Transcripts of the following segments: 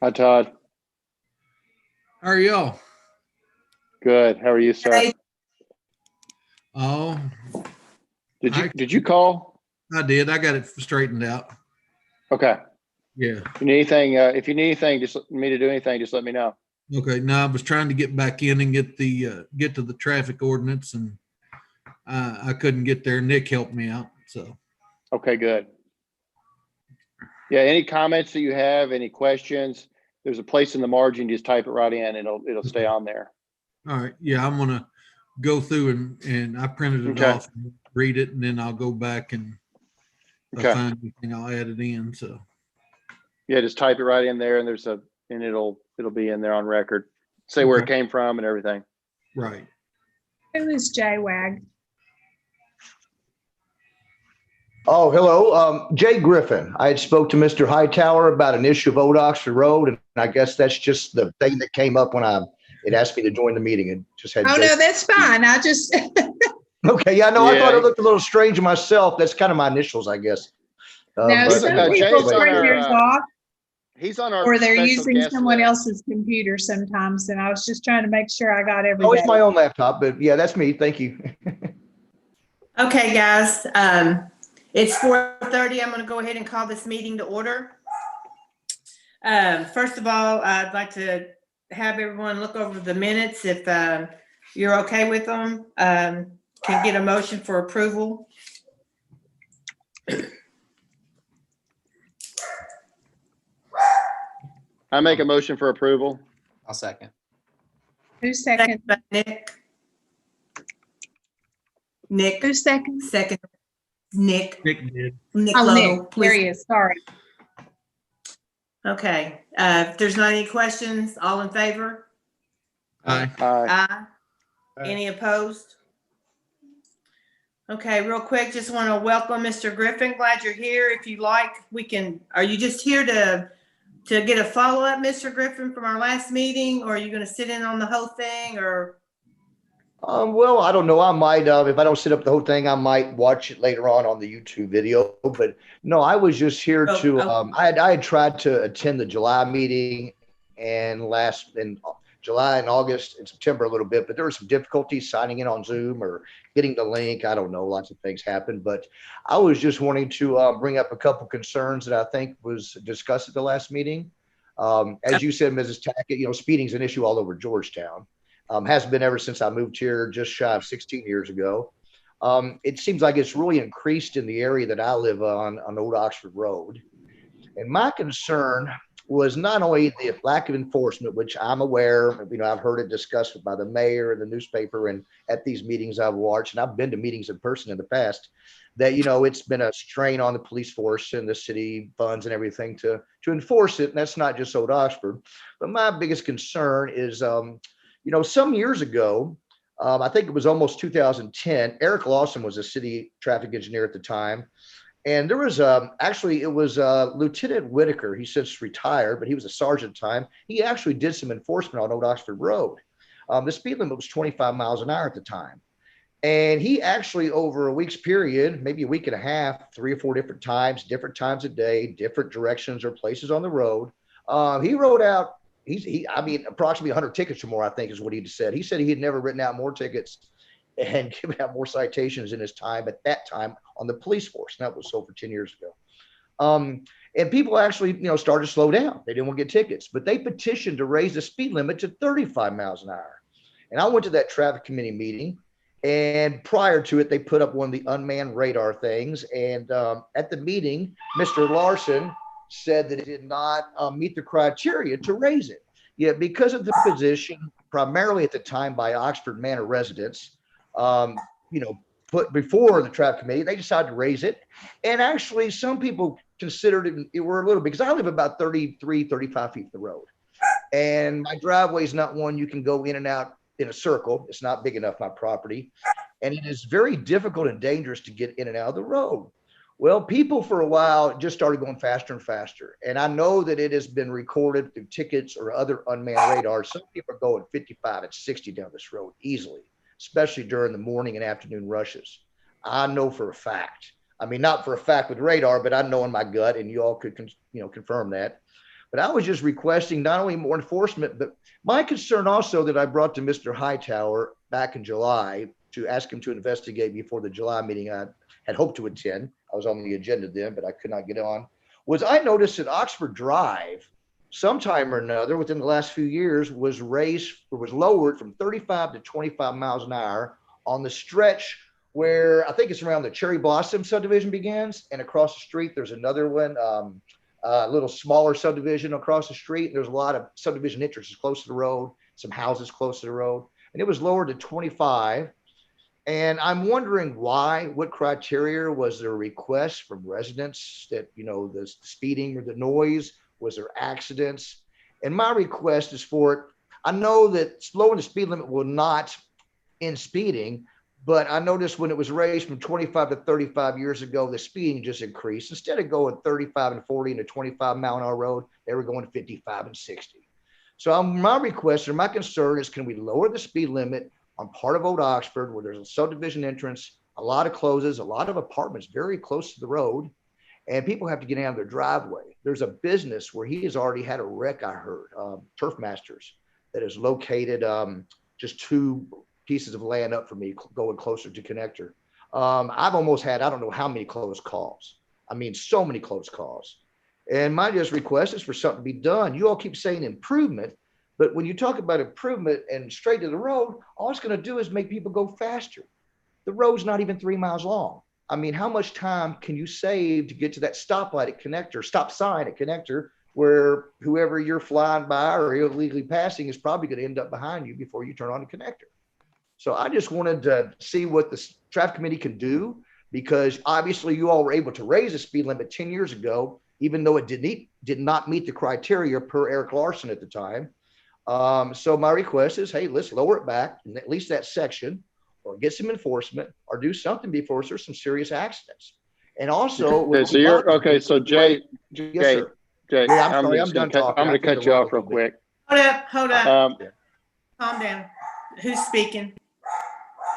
Hi, Todd. How are y'all? Good. How are you, sir? Hey. Oh, Did you call? I did. I got it straightened out. Okay. Yeah. If you need anything, just me to do anything, just let me know. Okay. Now I was trying to get back in and get to the traffic ordinance, and I couldn't get there. Nick helped me out. So Okay, good. Yeah. Any comments that you have? Any questions? There's a place in the margin. Just type it right in. It'll stay on there. all right. Yeah, I'm gonna go through and I printed it Okay. off, and read it, and then I'll go back and if I Okay. find anything, I'll add it in. So Yeah, just type it right in there, and it'll be in there on record. Say where it Okay. came from and everything. Right. Who is J-Wag? Oh, hello. Jay Griffin. I had spoke to Mr. Hightower about an issue of Old Oxford Road, and I guess that's just the thing that came up when it asked me to join the meeting. It just had Oh, Jay. no, that's fine. I just, Okay, yeah, no, I thought Yeah. it looked a little strange myself. That's kind of my initials, I guess. no, But some anyway, Jay's people's on printers our, off, He's on our or they're special using guest someone list. else's computer sometimes, and I was just trying to make sure I got oh, everything. it's my own laptop, but yeah, that's me. Thank you. Okay, guys, it's 4:30. I'm going to go ahead and call this meeting to order. First of all, I'd like to have everyone look over the minutes if you're okay with them. Can get a motion for approval. I make a motion for approval. I'll second. Who second? Second by Nick. Nick, Who second? second. Nick. Nick did. Nick Oh, Lowe, Nick, there please. he is. Sorry. Okay, if there's not any questions, all in favor? Aye. Aye. Any opposed? Okay, real quick, just want to welcome Mr. Griffin. Glad you're here. If you like, are you just here to get a follow-up, Mr. Griffin, from our last meeting? Or are you going to sit in on the whole thing, or? Well, I don't know. I might, if I don't sit up the whole thing, I might watch it later on the YouTube video. But no, I was just here to. I had tried to attend the July meeting, and in July and August and September a little bit, but there were some difficulties signing in on Zoom or getting the link. I don't know. Lots of things happened, but I was just wanting to bring up a couple concerns that I think was discussed at the last meeting. As you said, Mrs. Tackett, speeding's an issue all over Georgetown. Has been ever since I moved here just shy of 16 years ago. It seems like it's really increased in the area that I live on Old Oxford Road. And my concern was not only the lack of enforcement, which I'm aware, I've heard it discussed by the mayor and the newspaper and at these meetings I've watched, and I've been to meetings in person in the past, that, it's been a strain on the police force and the city funds and everything to enforce it. And that's not just Old Oxford. But my biggest concern is, some years ago, I think it was almost 2010, Eric Lawson was a city traffic engineer at the time. And there was it was Lieutenant Whitaker. He's since retired, but he was a sergeant at the time. He actually did some enforcement on Old Oxford Road. The speed limit was 25 miles an hour at the time. And he actually, over a week's period, maybe a week and a half, 3 or 4 different times a day, different directions or places on the road, he wrote out approximately 100 tickets or more, I think is what he said. He said he had never written out more tickets and given out more citations in his time at that time on the police force. And that was over 10 years ago. And people actually, started to slow down. They didn't want to get tickets, but they petitioned to raise the speed limit to 35 miles an hour. And I went to that traffic committee meeting, and prior to it, they put up one of the unmanned radar things. And at the meeting, Mr. Larson said that it did not meet the criteria to raise it. Yet because of the position, primarily at the time by Oxford Manor residents, put before the traffic committee, they decided to raise it. And actually some people considered it were a little bit, because I live about 33, 35 feet from the road. And my driveway is not one you can go in and out in a circle. It's not big enough, my property. And it is very difficult and dangerous to get in and out of the road. Well, people for a while just started going faster and faster. And I know that it has been recorded through tickets or other unmanned radars. Some people are going 55 and 60 down this road easily, especially during the morning and afternoon rushes. I know for a fact. I mean, not for a fact with radar, but I know in my gut, and you all could, confirm that. But I was just requesting not only more enforcement, but my concern also that I brought to Mr. Hightower back in July to ask him to investigate before the July meeting I had hoped to attend. I was on the agenda then, but I could not get on. Was I noticed that Oxford Drive, sometime or another within the last few years, was lowered from 35 to 25 miles an hour on the stretch where I think it's around the Cherry Blossom subdivision begins, and across the street there's another one, a little smaller subdivision across the street. There's a lot of subdivision entrances close to the road, some houses close to the road, and it was lowered to 25. And I'm wondering why, what criteria was there a request from residents that, the speeding or the noise, was there accidents? And my request is for it. I know that slowing the speed limit will not end speeding, but I noticed when it was raised from 25 to 35 years ago, the speeding just increased. Instead of going 35 and 40 in a 25-mile-an-hour road, they were going 55 and 60. So my request or my concern is, can we lower the speed limit on part of Old Oxford where there's a subdivision entrance, a lot of closes, a lot of apartments very close to the road, and people have to get out of their driveway. There's a business where he has already had a wreck, I heard, Turf Masters, that is located just 2 pieces of land up for me going closer to connector. I've almost had, I don't know how many close calls. I mean, so many close calls. And my just request is for something to be done. You all keep saying improvement, but when you talk about improvement and straight to the road, all it's going to do is make people go faster. The road's not even 3 miles long. I mean, how much time can you save to get to that stoplight at connector, stop sign at connector, where whoever you're flying by or illegally passing is probably going to end up behind you before you turn on the connector. So I just wanted to see what the traffic committee can do, because obviously you all were able to raise the speed limit 10 years ago, even though it did not meet the criteria per Eric Larson at the time. So my request is, hey, let's lower it back in at least that section, or get some enforcement, or do something before there's some serious accidents. And also, So you're okay. So Jay, yes, sir. Jay, Yeah, I'm sorry, I'm done talking. I'm going to cut you off real quick. Hold up. Calm down. Who's speaking?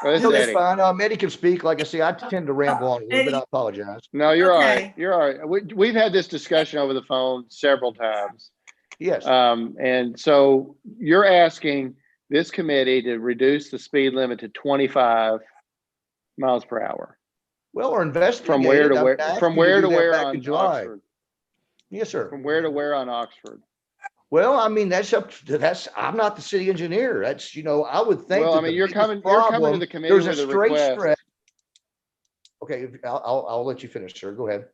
No, that's fine. Eddie can speak. Like I say, I tend to ramble on a little bit. I apologize. No, you're all right. You're all right. We've had this discussion over the phone several times. Yes. And so you're asking this committee to reduce the speed limit to 25 miles per hour. Well, or investigate from where to where? From where to where on Oxford? Yes, sir. From where to where on Oxford? Well, I mean, I'm not the city engineer. That's, I would think. Well, I mean, you're coming to the committee with a request. Stretch. Okay, I'll let you finish, sir. Go ahead.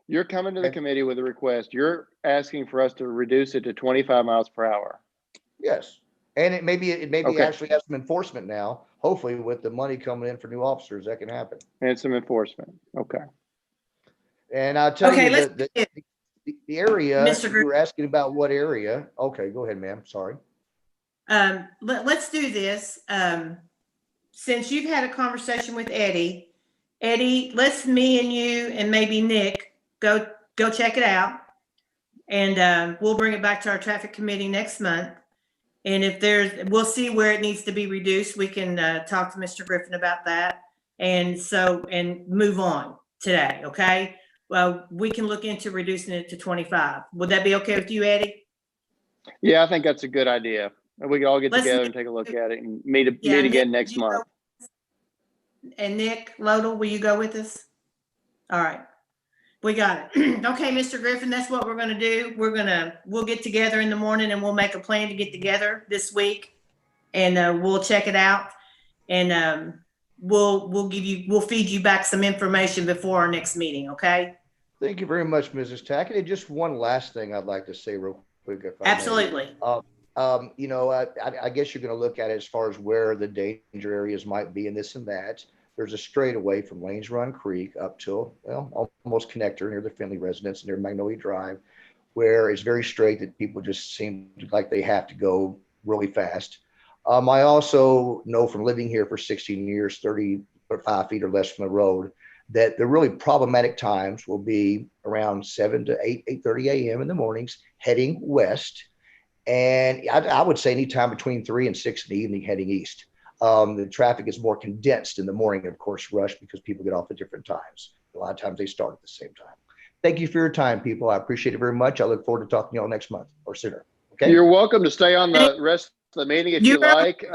You're coming to the committee with a request. You're asking for us to reduce it to 25 miles per hour. Yes. And it maybe actually has some enforcement now. Hopefully with the money coming in for new officers, that can happen. And some enforcement. Okay. And I'll tell you the area, Mr. you were asking about what area. Okay, go ahead, ma'am. Sorry. Let's do this. Since you've had a conversation with Eddie, let's me and you and maybe Nick go check it out. And we'll bring it back to our traffic committee next month. And if we'll see where it needs to be reduced. We can talk to Mr. Griffin about that. And move on today. Okay. Well, we can look into reducing it to 25. Would that be okay with you, Eddie? Yeah, I think that's a good idea. We can all get together and take a look at it and meet again next month. And Nick Lodel, will you go with us? All right. We got it. Okay, Mr. Griffin, that's what we're going to do. We'll get together in the morning and we'll make a plan to get together this week, and we'll check it out, and we'll feed you back some information before our next meeting. Okay. Thank you very much, Mrs. Tackett. And just one last thing I'd like to say real quick. Absolutely. I guess you're going to look at it as far as where the danger areas might be and this and that. There's a straightaway from Lanes Run Creek up till, almost connector near the Finley residence, near Magnolia Drive, where it's very straight that people just seem like they have to go really fast. I also know from living here for 16 years, 35 feet or less from the road, that the really problematic times will be around 7 to 8:30 a.m. in the mornings heading west. And I would say anytime between 3 and 6 in the evening heading east. The traffic is more condensed in the morning, of course, rush because people get off at different times. A lot of times they start at the same time. thank you for your time, people. I appreciate it very much. I look forward to talking to y'all next month or sooner. Okay? You're welcome to stay on the rest of the meeting if you You're- like.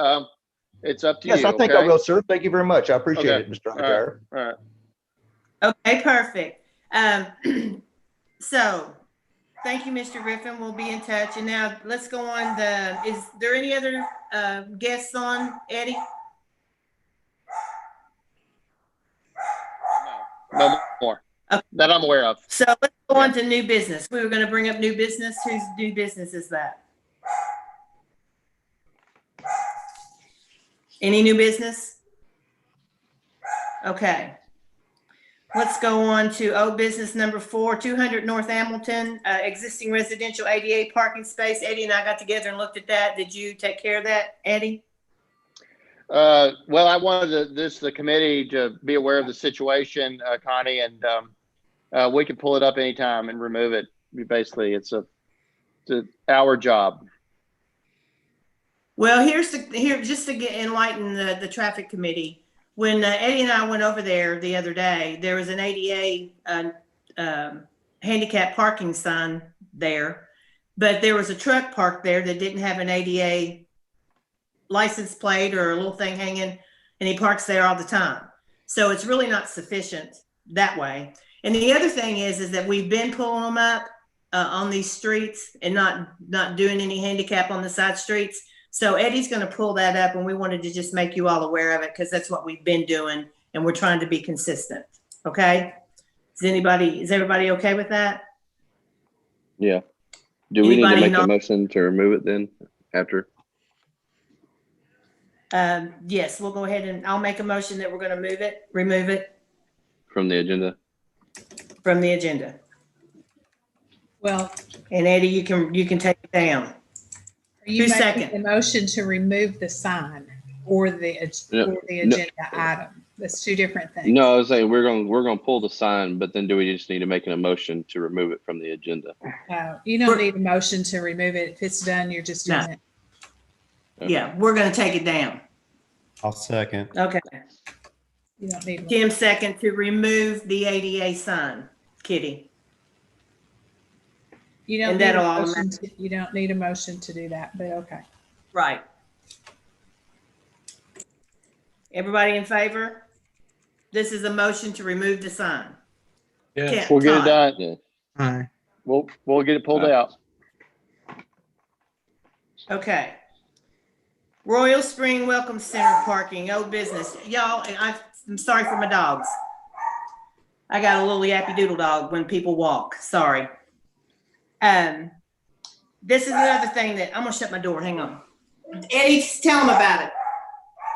It's up to you. Yes, I think I okay? will, sir. Thank you very much. I appreciate Okay. it, Mr. All right. Hightower. All right. Okay, perfect. So, thank you, Mr. Griffin. We'll be in touch. And now let's go on is there any other guests on, Eddie? No more Okay. that I'm aware of. So let's go on to new business. We were going to bring up new business. Whose new business is that? Any new business? Okay. Let's go on to old business number 4, 200 North Hamilton, existing residential ADA parking space. Eddie and I got together and looked at that. Did you take care of that, Eddie? Well, I wanted the committee to be aware of the situation, Connie, and we can pull it up anytime and remove it. Basically, it's our job. Well, here just to enlighten the traffic committee. When Eddie and I went over there the other day, there was an ADA handicap parking sign there, but there was a truck parked there that didn't have an ADA license plate or a little thing hanging, and he parks there all the time. So it's really not sufficient that way. And the other thing is that we've been pulling them up on these streets and not doing any handicap on the side streets. So Eddie's going to pull that up, and we wanted to just make you all aware of it because that's what we've been doing, and we're trying to be consistent. Okay? Is everybody okay with that? Yeah. Do we need to Anybody make a not- motion to remove it then after? Yes, we'll go ahead and I'll make a motion that we're going to remove it From the agenda? from the agenda. Well, And Eddie, you can take it down. are you Who's making second? the motion to remove the sign or the agenda item? That's two different things. No, I was saying we're gonna pull the sign, but then do we just need to make an emotion to remove it from the agenda? You don't need a motion to remove it. If it's done, you're just doing No. it. Yeah, we're going to take it down. I'll second. Okay. You don't need one. Tim second to remove the ADA sign. Kitty. You don't And need that'll a motion you don't need a motion to do that, but okay. Right. Everybody in favor? This is a motion to remove the sign. Yeah. We'll get it done. Yeah. Aye. We'll get it pulled All right. out. Okay. Royal Spring Welcome Center parking, old business. Y'all, I'm sorry for my dogs. I got a little yappy doodle dog when people walk. Sorry. This is another thing that I'm gonna shut my door. Hang on. Eddie, tell them about it.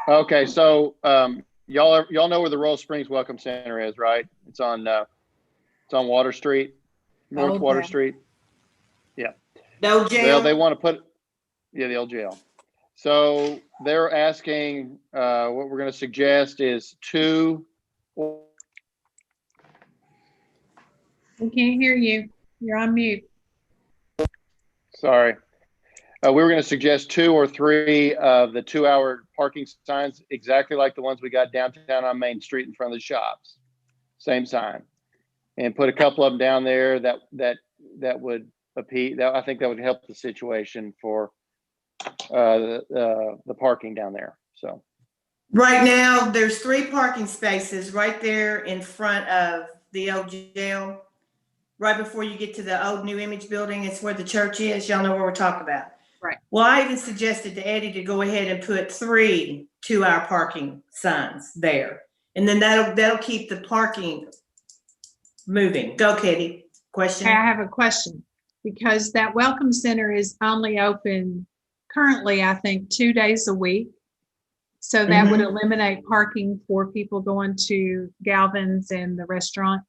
Okay, so y'all know where the Royal Springs Welcome Center is, right? It's on Water Street, North Old Water jail. Street. No jail. They want to put, the old jail. So they're asking, what we're going to suggest is 2. We can't hear you. You're on mute. Sorry. We were going to suggest 2 or 3 of the 2-hour parking signs, exactly like the ones we got downtown on Main Street in front of the shops. Same sign. And put a couple of them down there that would appeal. I think that would help the situation for the parking down there. So Right now, there's 3 parking spaces right there in front of the old jail. Right before you get to the old New Image building, it's where the church is. Y'all know where we're talking about. Right. Well, I even suggested to Eddie to go ahead and put 3 2-hour parking signs there. And then that'll keep the parking moving. Go, Kitty. Question? Okay, I have a question because that welcome center is only open currently, I think, 2 days a week. So that would eliminate parking for people going to Galvin's and the restaurants.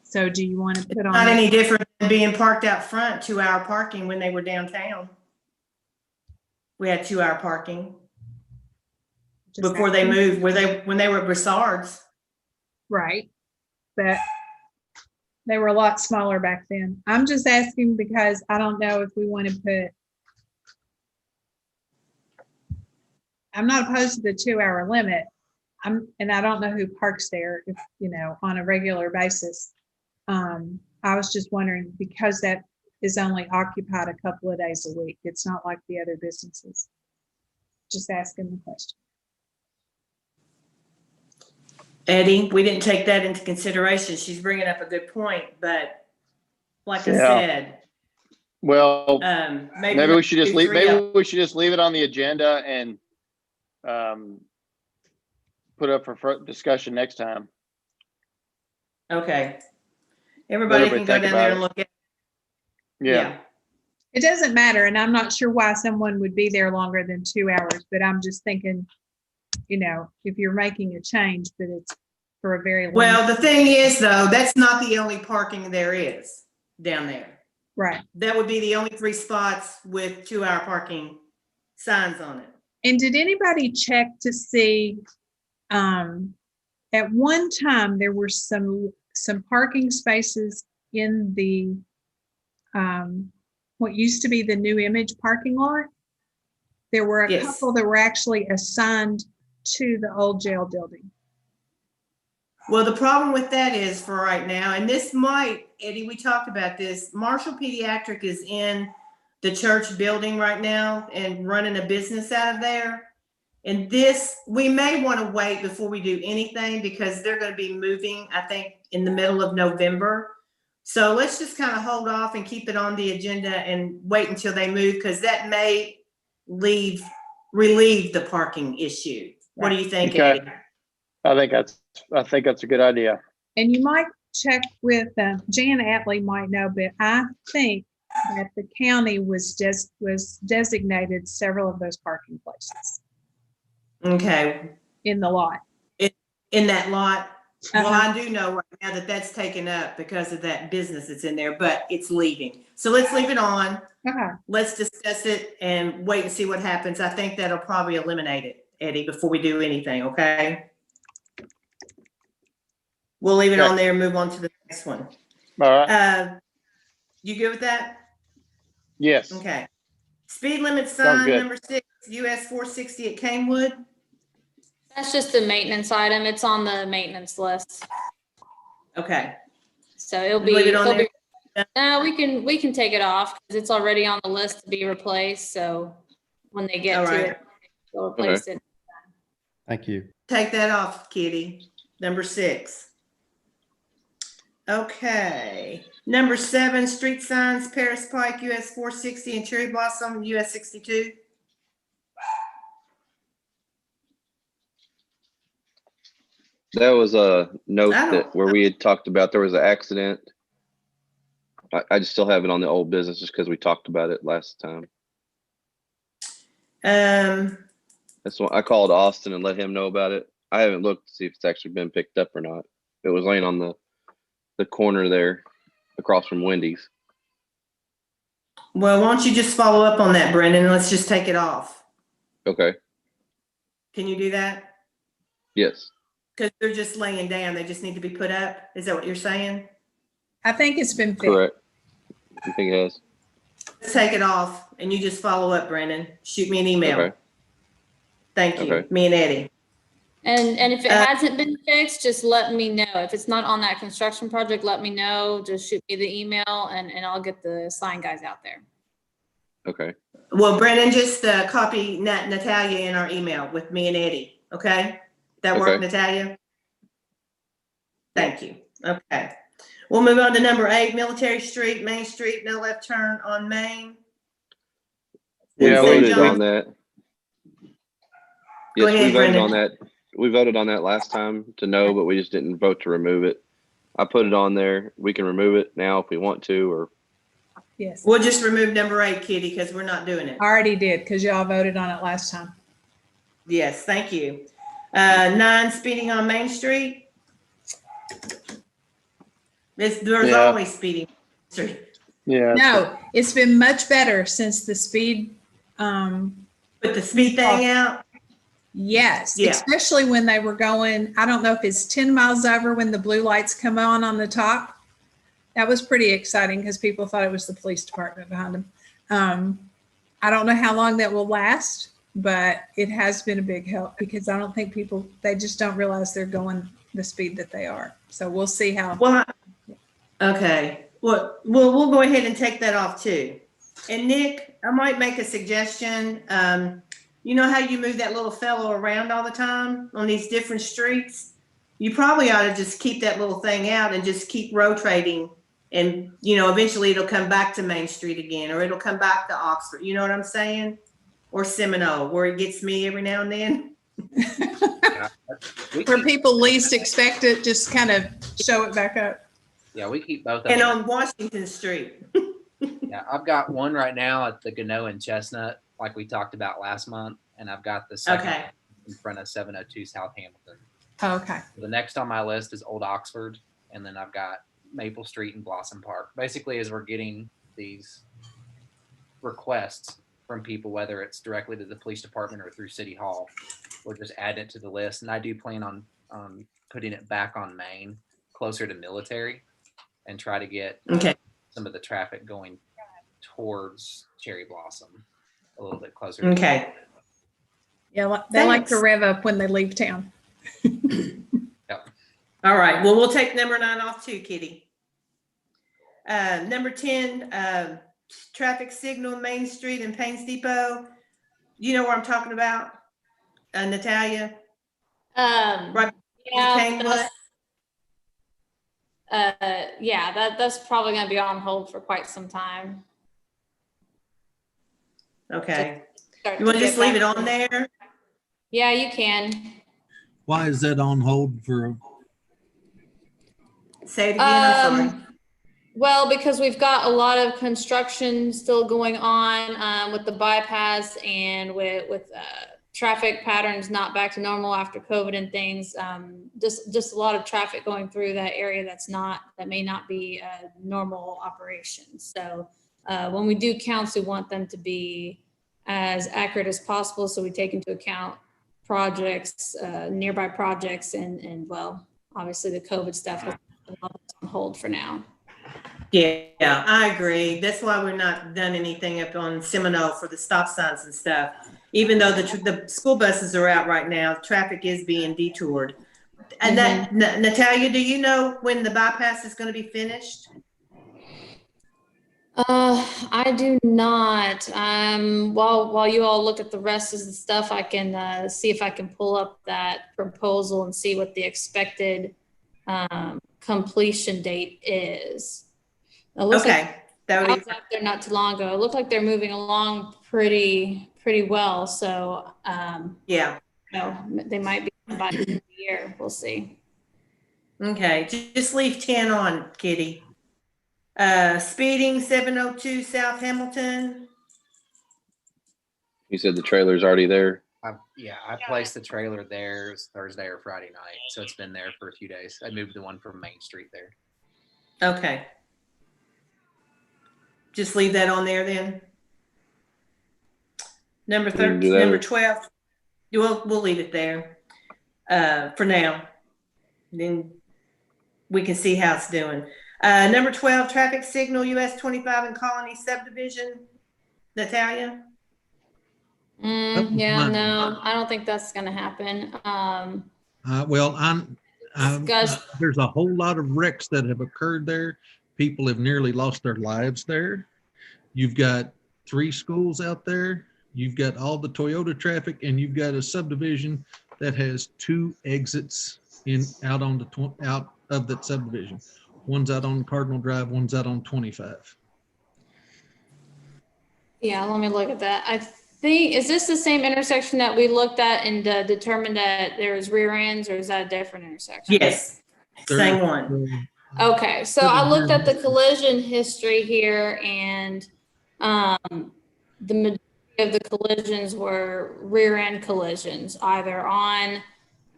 So do you want to put on? Not any different than being parked out front, 2-hour parking when they were downtown. We had 2-hour parking Just before they asking. moved, when they were at Broussard's. Right. But they were a lot smaller back then. I'm just asking because I don't know if we want to put. I'm not opposed to the 2-hour limit. And I don't know who parks there if, on a regular basis. I was just wondering, because that is only occupied a couple of days a week. It's not like the other businesses. Just asking the question. Eddie, we didn't take that into consideration. She's bringing up a good point, but like I Yeah. said, Well, maybe we should just leave, three maybe we should just leave it on the agenda and put up for discussion next time. Okay. Everybody can go think down about there it. and look at. Yeah. It doesn't matter, and I'm not sure why someone would be there longer than 2 hours, but I'm just thinking, if you're making a change, but it's for a very long. Well, the thing is though, that's not the only parking there is down there. Right. That would be the only 3 spots with 2-hour parking signs on it. And did anybody check to see, at one time, there were some parking spaces in the, what used to be the New Image parking lot? There were a Yes. couple that were actually assigned to the old jail building. Well, the problem with that is for right now, and this might, Eddie, we talked about this, Marshall Pediatric is in the church building right now and running a business out of there. And this, we may want to wait before we do anything because they're going to be moving, I think, in the middle of November. So let's just kind of hold off and keep it on the agenda and wait until they move, because that may relieve the parking issue. What do you think, Okay. Eddie? I think that's a good idea. And you might check with, Jan Atley might know, but I think that the county was designated several of those parking places Okay, in the lot. in that lot. Well, Uh-huh. I do know right now that that's taken up because of that business that's in there, but it's leaving. So let's leave it on. Okay. Let's discuss it and wait and see what happens. I think that'll probably eliminate it, Eddie, before we do anything, okay? We'll leave it on there and move on to the next one. All right. You good with that? Yes. Okay. Speed limit Sounds sign good. number 6, US 460 at Canewood. That's just a maintenance item. It's on the maintenance list. Okay. So it'll be, Leave it on there? no, we can take it off because it's already on the list to be replaced. So when they get All to right. it, they'll replace it. Thank you. Take that off, Kitty. Number 6. Okay. Number 7, street signs, Paris Pike, US 460, and Cherry Blossom, US 62. That was a note I don't- that where we had talked about there was an accident. I just still have it on the old business just because we talked about it last time. That's why I called Austin and let him know about it. I haven't looked to see if it's actually been picked up or not. It was laying on the corner there across from Wendy's. Well, why don't you just follow up on that, Brendan? Let's just take it off. Okay. Can you do that? Yes. Because they're just laying down. They just need to be put up. Is that what you're saying? I think it's been fixed. Correct. I think it has. Let's take it off and you just follow up, Brendan. Shoot me an email. Okay. Thank you. Okay. Me and Eddie. And if it hasn't been fixed, just let me know. If it's not on that construction project, let me know. Just shoot me the email and I'll get the sign guys out there. Okay. Well, Brendan, just copy Natalia in our email with me and Eddie. Okay? That work, Okay. Natalia? Thank you. Okay. We'll move on to number 8, Military Street, Main Street, no left turn on Main. We Yeah, voted John. on that. Go Yes, ahead, we voted Brendan. on that. We voted on that last time to no, but we just didn't vote to remove it. I put it on there. We can remove it now if we want to, or Yes. We'll just remove number 8, Kitty, because we're not doing it. I already did because y'all voted on it last time. Yes, thank you. 9, speeding on Main Street. There's Yeah. always speeding. on Main Street. Yeah. No, it's been much better since the speed, Put the speed thing out. yes, Yeah. especially when they were going, I don't know if it's 10 miles over when the blue lights come on the top. That was pretty exciting because people thought it was the police department behind them. I don't know how long that will last, but it has been a big help because I don't think they just don't realize they're going the speed that they are. So we'll see how. Well, Okay, well, we'll go ahead and take that off too. And Nick, I might make a suggestion. You know how you move that little fellow around all the time on these different streets? You probably ought to just keep that little thing out and just keep rotating. And, you know, eventually it'll come back to Main Street again, or it'll come back to Oxford. You know what I'm saying? Or Seminole, where it gets me every now and then. Where people least expect it, just kind of show it back up. Yeah, we keep both of And them. on Washington Street. Yeah, I've got one right now at the Gano and Chestnut, like we talked about last month, and I've got the second Okay. one in front of 702 South Hamilton. Okay. The next on my list is Old Oxford, and then I've got Maple Street and Blossom Park. Basically, as we're getting these requests from people, whether it's directly to the police department or through City Hall, we'll just add it to the list. And I do plan on putting it back on Main, closer to Military, and try to get Okay. some of the traffic going towards Cherry Blossom a little bit closer. Okay. Yeah, they like to Thanks. rev up when they leave town. All right. Well, we'll take number 9 off too, Kitty. Number 10, traffic signal Main Street and Paynes Depot. You know where I'm talking about, Natalia? Right. Yeah, Kangwood? that's probably gonna be on hold for quite some time. Okay. Start You want to get just leave back it to- on there? Yeah, you can. Why is that on hold for? Say it again. I'm sorry. Well, because we've got a lot of construction still going on with the bypass and with traffic patterns not back to normal after COVID and things. Just a lot of traffic going through that area that may not be a normal operation. So when we do counts, we want them to be as accurate as possible. So we take into account projects, nearby projects, and well, obviously the COVID stuff is on hold for now. Yeah, I agree. That's why we're not done anything up on Seminole for the stop signs and stuff. Even though the school buses are out right now, traffic is being detoured. And that, Natalia, do you know when the bypass is going to be finished? I do not. While you all look at the rest of the stuff, I can see if I can pull up that proposal and see what the expected completion date is. It looks like Okay, that I would was out there not too long ago. It looked like they're moving along pretty well. So, yeah. they might be by the end of the year. We'll see. Okay, just leave 10 on, Kitty. Speeding 702 South Hamilton. You said the trailer's already there. I placed the trailer there. It was Thursday or Friday night, so it's been there for a few days. I moved the one from Main Street there. Okay. Just leave that on there then. Number You can 13, do that. number 12. We'll leave it there for now. Then we can see how it's doing. Number 12, traffic signal US 25 and Colony subdivision. Natalia? Yeah, no, I don't think that's gonna happen. Discuss- There's a whole lot of wrecks that have occurred there. People have nearly lost their lives there. You've got 3 schools out there. You've got all the Toyota traffic, and you've got a subdivision that has 2 exits out of that subdivision. One's out on Cardinal Drive, one's out on 25. Yeah, let me look at that. I think, is this the same intersection that we looked at and determined that there's rear ends, or is that a different intersection? Yes, same one. Okay, so I looked at the collision history here, and the majority of the collisions were rear end collisions, either on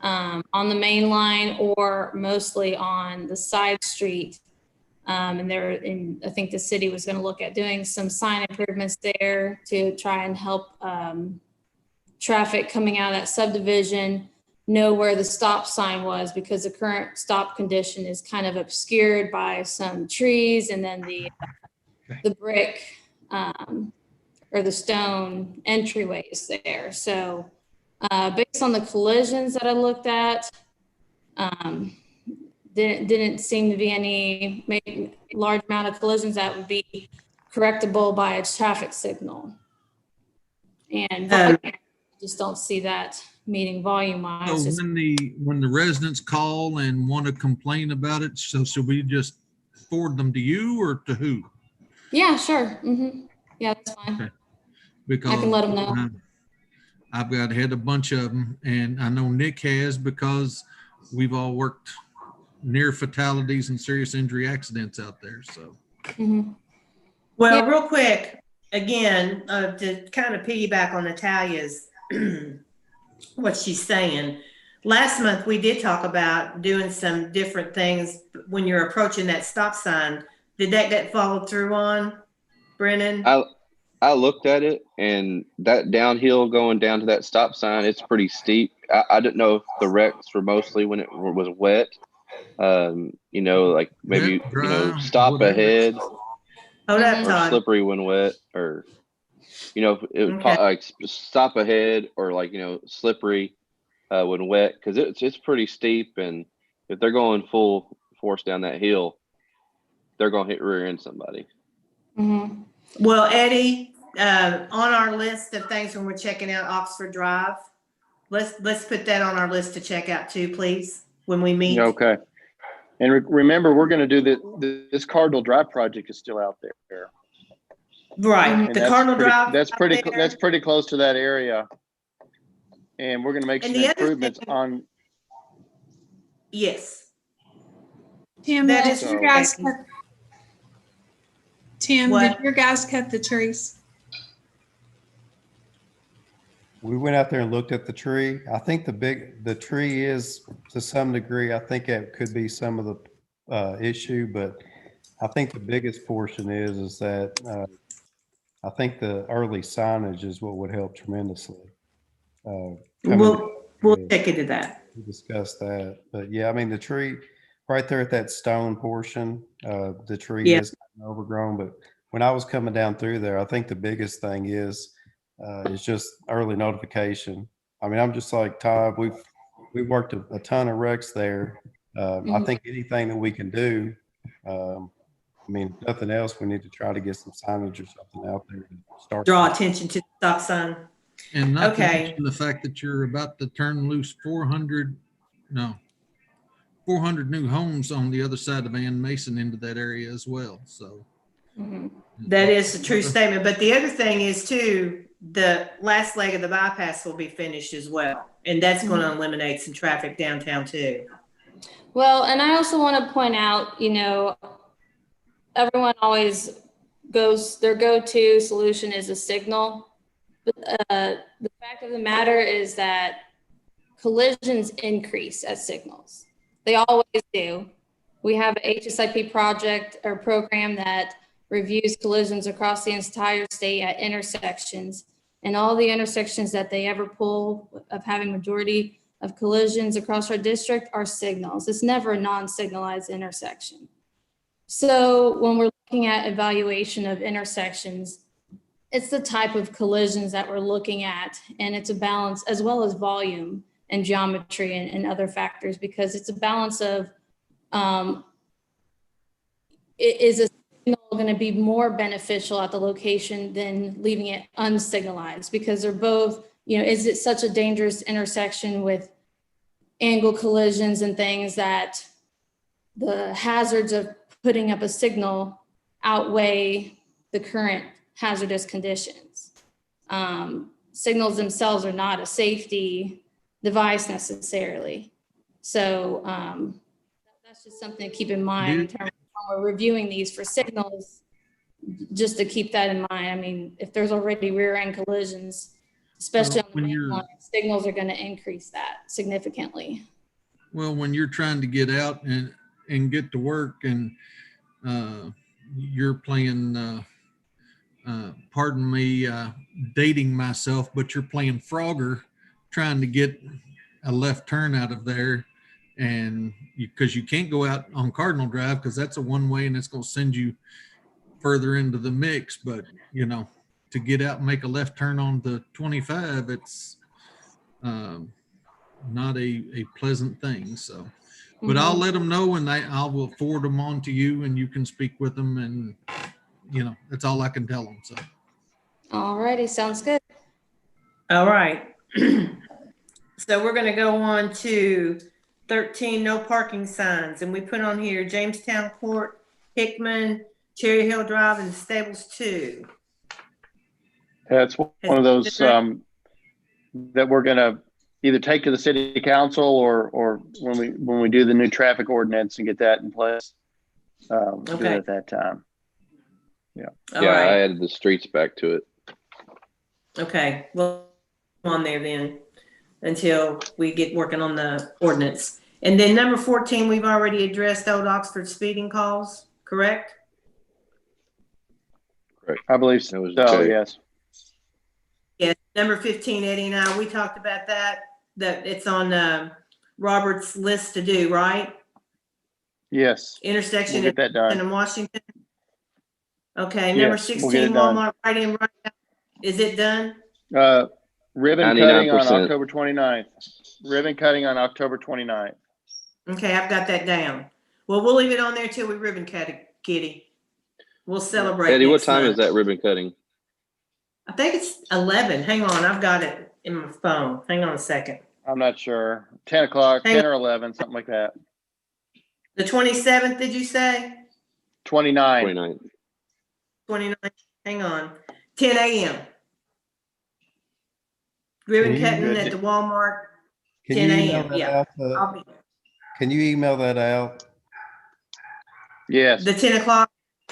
the main line or mostly on the side street. And I think the city was going to look at doing some sign improvements there to try and help traffic coming out of that subdivision know where the stop sign was, because the current stop condition is kind of obscured by some trees and then the brick or the stone entryways there. So based on the collisions that I looked at, didn't seem to be any large amount of collisions that would be correctable by a traffic signal. And just don't see that meeting volume wise. So when the residents call and want to complain about it, so should we just forward them to you or to who? Yeah, sure. Yeah, that's fine. Okay. Because I can let them know. I've had a bunch of them, and I know Nick has, because we've all worked near fatalities and serious injury accidents out there. So, Well, real quick, again, to kind of piggyback on Natalia's what she's saying. Last month we did talk about doing some different things when you're approaching that stop sign. Did that get followed through on, Brennan? I looked at it, and that downhill going down to that stop sign, it's pretty steep. I didn't know if the wrecks were mostly when it was wet. You know, like maybe, Wet, you know, dry, stop whatever. ahead, Hold up, or Todd. slippery when wet, or, you know, Okay. like stop ahead, or like, you know, slippery when wet, because it's pretty steep, and if they're going full force down that hill, they're going to hit rear end somebody. Well, Eddie, on our list of things when we're checking out Oxford Drive, let's put that on our list to check out too, please, when we meet. Okay. And remember, we're going to do this Cardinal Drive project is still out there. Right, And the Cardinal Drive. That's out pretty. there. That's pretty close to that area. And we're going to make And some the other improvements thing- on. Yes. Tim, That did is your so- guys cut? Tim, What? did your guys cut the trees? We went out there and looked at the tree. I think the tree is, to some degree, I think it could be some of the issue, but I think the biggest portion is that I think the early signage is what would help tremendously. We'll check into that. We discussed that, but yeah, I mean, the tree right there at that stone portion, the tree Yeah. is kind of overgrown, but when I was coming down through there, I think the biggest thing is just early notification. I mean, I'm just like Todd, we've worked a ton of wrecks there. I think anything that we can do, I mean, if nothing else, we need to try to get some signage or something out there to start. Draw attention to the stop sign. And not to Okay. mention the fact that you're about to turn loose 400 new homes on the other side of Van Mason into that area as well. So That is a true statement. But the other thing is too, the last leg of the bypass will be finished as well. And that's going to eliminate some traffic downtown too. Well, and I also want to point out, you know, everyone always goes, their go-to solution is a signal. But the fact of the matter is that collisions increase at signals. They always do. We have an HSIP project or program that reviews collisions across the entire state at intersections. And all the intersections that they ever pull of having majority of collisions across our district are signals. It's never a non-signalized intersection. So when we're looking at evaluation of intersections, it's the type of collisions that we're looking at, and it's a balance as well as volume and geometry and other factors, because it's a balance of, is a signal going to be more beneficial at the location than leaving it unsignalized, because they're both, you know, is it such a dangerous intersection with angle collisions and things that the hazards of putting up a signal outweigh the current hazardous conditions. Signals themselves are not a safety device necessarily. So that's just something to keep in mind in terms of when we're reviewing these for signals, just to keep that in mind. I mean, if there's already rear end collisions, especially on the main line, signals are going to increase that significantly. Well, when you're trying to get out and get to work, and you're playing, pardon me, dating myself, but you're playing Frogger, trying to get a left turn out of there, and because you can't go out on Cardinal Drive because that's a one way and it's going to send you further into the mix. But you know, to get out and make a left turn on the 25, it's not a pleasant thing. So, But I'll Mhm. let them know and I will forward them on to you and you can speak with them and, that's all I can tell them. So. All righty, sounds good. All right. So we're gonna go on to 13, no parking signs, and we put on here Jamestown Court, Hickman, Cherry Hill Drive, and Stables 2. That's one of those that we're gonna either take to the city council or when we do the new traffic ordinance and get that in place, do it Okay. at that time. All Yeah, I right. added the streets back to it. Okay, well, on there then until we get working on the ordinance. And then number 14, we've already addressed Old Oxford speeding calls, correct? I believe so. That was okay. Yes. Yes. Number 15, Eddie and I, we talked about that it's on Robert's list to do, right? Yes. Intersection We'll get that done. in Washington. Okay, number Yes, we'll get 16, it done. Walmart right in, right out. Is it done? Ribbon cutting on 99%. October 29th. Ribbon cutting on October 29th. Okay, I've got that down. Well, we'll leave it on there till we ribbon cut it, Kitty. We'll celebrate. Eddie, what next time month. is that ribbon cutting? I think it's 11. Hang on, I've got it in my phone. Hang on a second. I'm not sure. 10 o'clock, Hang 10 or 11, something like that. The 27th, did you say? 29. 29th. 29th. Hang on. 10 a.m. Can Ribbon you- cutting at the Walmart. Can 10 you email a.m., that yeah. out? I'll be Can you email that out? Yes. the 10 o'clock.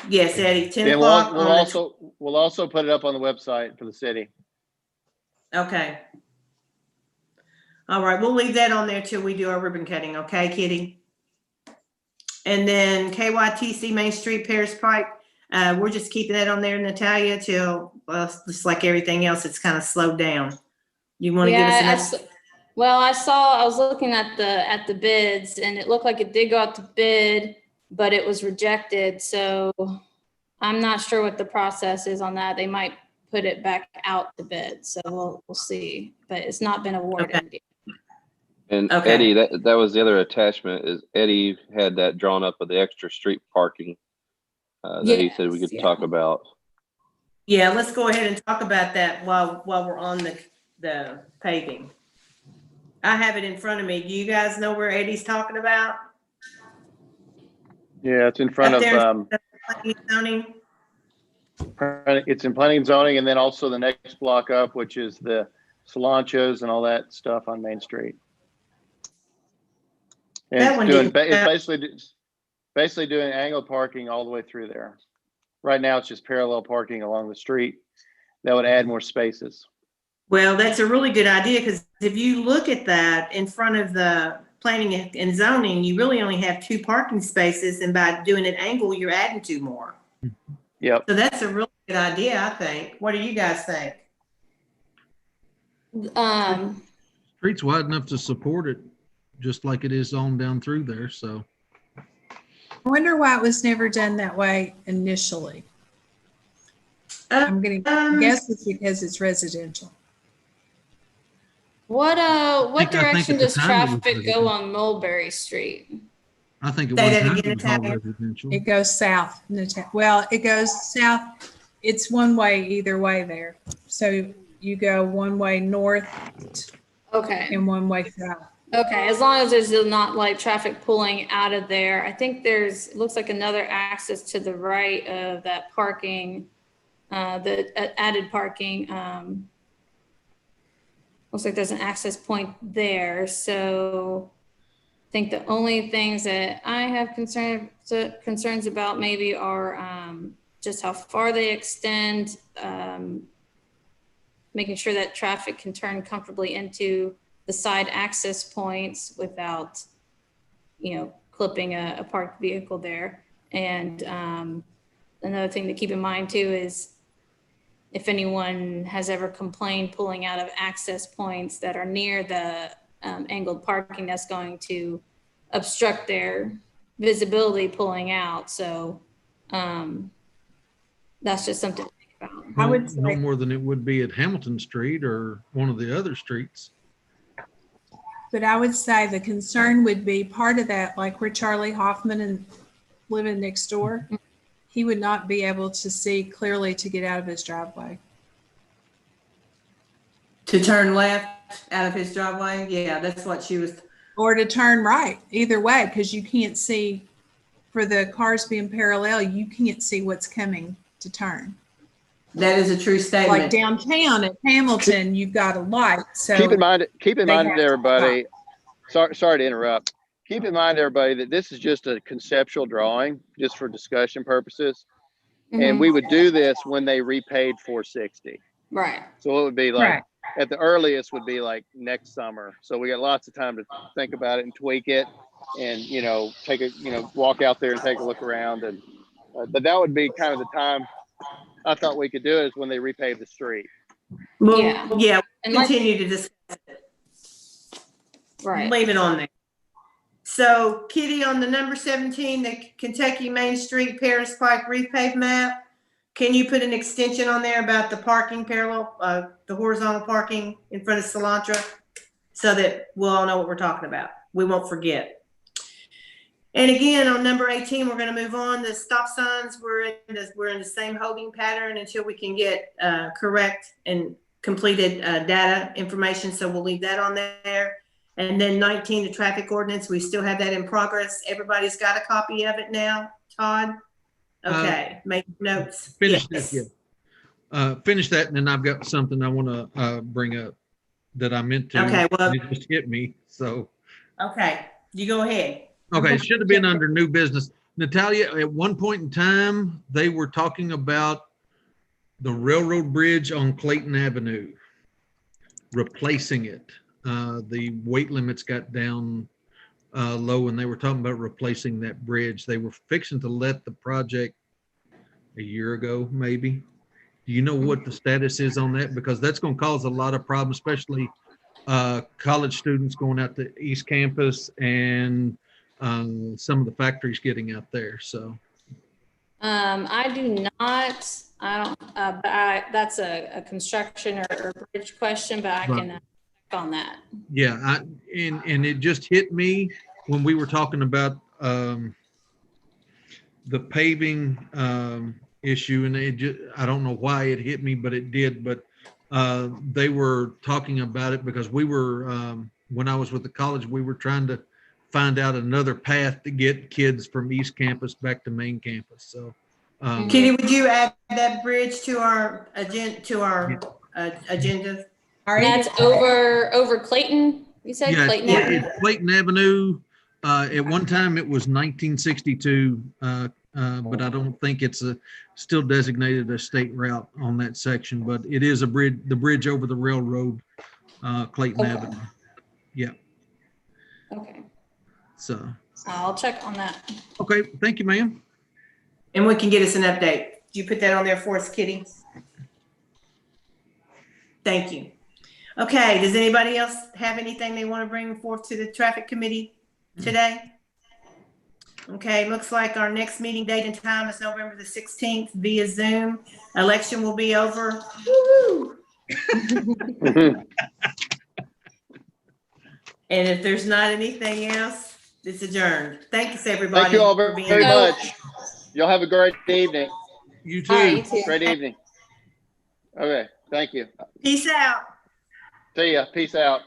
Yes, Eddie. 10 Then o'clock. we'll on the we'll also put it up on the website for the city. Okay. All right, we'll leave that on there till we do our ribbon cutting, okay, Kitty? And then KYTC Main Street, Paris Pike, we're just keeping that on there, Natalia, till, well, just like everything else, it's kind of slowed down. You want to give us an update? Well, I was looking at the bids and it looked like it did go out to bid, but it was rejected. So I'm not sure what the process is on that. They might put it back out to bid. So we'll see, but it's not been awarded yet. And Okay. Eddie, that was the other attachment is Eddie had that drawn up with the extra street parking that he said we could Yes, talk about. Yeah, let's go ahead and talk about that while we're on the paving. I have it in front of me. Do you guys know where Eddie's talking about? Yeah, it's in front Up of, there in zoning? it's in planning and zoning, and then also the next block up, which is the Solanchos and all that stuff on Main Street. And That it's one doing, didn't- it's basically doing angled parking all the way through there. Right now, it's just parallel parking along the street. That would add more spaces. Well, that's a really good idea, because if you look at that in front of the planning and zoning, you really only have 2 parking spaces, and by doing an angle, you're adding 2 more. Yep. So that's a really good idea, I think. What do you guys think? Street's wide enough to support it, just like it is on down through there. So I wonder why it was never done that way initially. I'm gonna guess it's because it's residential. What think direction at the does time it was traffic go residential. on Mulberry Street? I think it Say was that time again, it was all Natalia. residential. It goes south. Well, it goes south. It's one way either way there. So you go one way north Okay. and one way south. Okay, as long as there's not like traffic pulling out of there. I think it looks like another access to the right of that parking, the added parking. Looks like there's an access point there. So I think the only things that I have concerns about maybe are just how far they extend, making sure that traffic can turn comfortably into the side access points without, clipping a parked vehicle there. And another thing to keep in mind too is if anyone has ever complained pulling out of access points that are near the angled parking, that's going to obstruct their visibility pulling out. So that's just something to think about. I would No say- more than it would be at Hamilton Street or one of the other streets. But I would say the concern would be part of that, like where Charlie Hoffman and living next door, he would not be able to see clearly to get out of his driveway. To turn left out of his driveway? Yeah, that's what she was. Or to turn right, either way, because you can't see, for the cars being parallel, you can't see what's coming to turn. That is a true Like statement. downtown at Hamilton, you've got a light, so. Keep in mind, they have to everybody, sorry to interrupt. Keep in mind, everybody, that this is just a conceptual drawing, just for discussion purposes. And we would do this when they repaid 460. Right. So it would be like, Right. at the earliest would be like next summer. So we got lots of time to think about it and tweak it and, take a, walk out there and take a look around. And, but that would be kind of the time I thought we could do it, is when they repave the street. Well, Yeah. yeah, And like- continue to discuss it. Right. Leave it on there. So Kitty, on the number 17, the Kentucky Main Street Paris Pike repave map, can you put an extension on there about the parking parallel, the horizontal parking in front of Cilantro, so that we'll all know what we're talking about? We won't forget. And again, on number 18, we're going to move on. The stop signs, we're in the same holding pattern until we can get correct and completed data information. So we'll leave that on there. And then 19, the traffic ordinance, we still have that in progress. Everybody's got a copy of it now, Todd? Okay, make notes. Finish Yes. that, yeah. Finish that, and then I've got something I want to bring up that I meant to. Okay, well- It just hit me, so. Okay, you go ahead. Okay, it should have been under new business. Natalia, at one point in time, they were talking about the railroad bridge on Clayton Avenue, replacing it. The weight limits got down low, and they were talking about replacing that bridge. They were fixing to let the project a year ago, maybe. Do you know what the status is on that? Because that's going to cause a lot of problems, especially college students going out to East Campus and some of the factories getting out there. So I do not, I don't, but that's a construction or bridge question, but I can check on that. yeah, and it just hit me when we were talking about the paving issue, and it just, I don't know why it hit me, but it did. But they were talking about it because we were when I was with the college, we were trying to find out another path to get kids from East Campus back to main campus. So Kitty, would you add that bridge to our agenda? That's over Clayton, you said? yeah, Clayton it's Avenue? Clayton Avenue. At one time it was 1962, but I don't think it's still designated a state route on that section, but it is a bridge, the bridge over the railroad, Clayton Okay. Avenue. Yeah. Okay, So, I'll check on that. okay. Thank you, ma'am. And we can get us an update. Do you put that on there for us, Kitty? Thank you. Okay, does anybody else have anything they want to bring forth to the traffic committee today? Okay, looks like our next meeting date and time is November the 16th via Zoom. Election will be over. Woo-hoo. And if there's not anything else, it's adjourned. Thanks, everybody. Thank you all for very, being very here. much. Y'all have a great evening. You too. All right, you too. Great evening. Okay, thank you. Peace out. See ya. Peace out.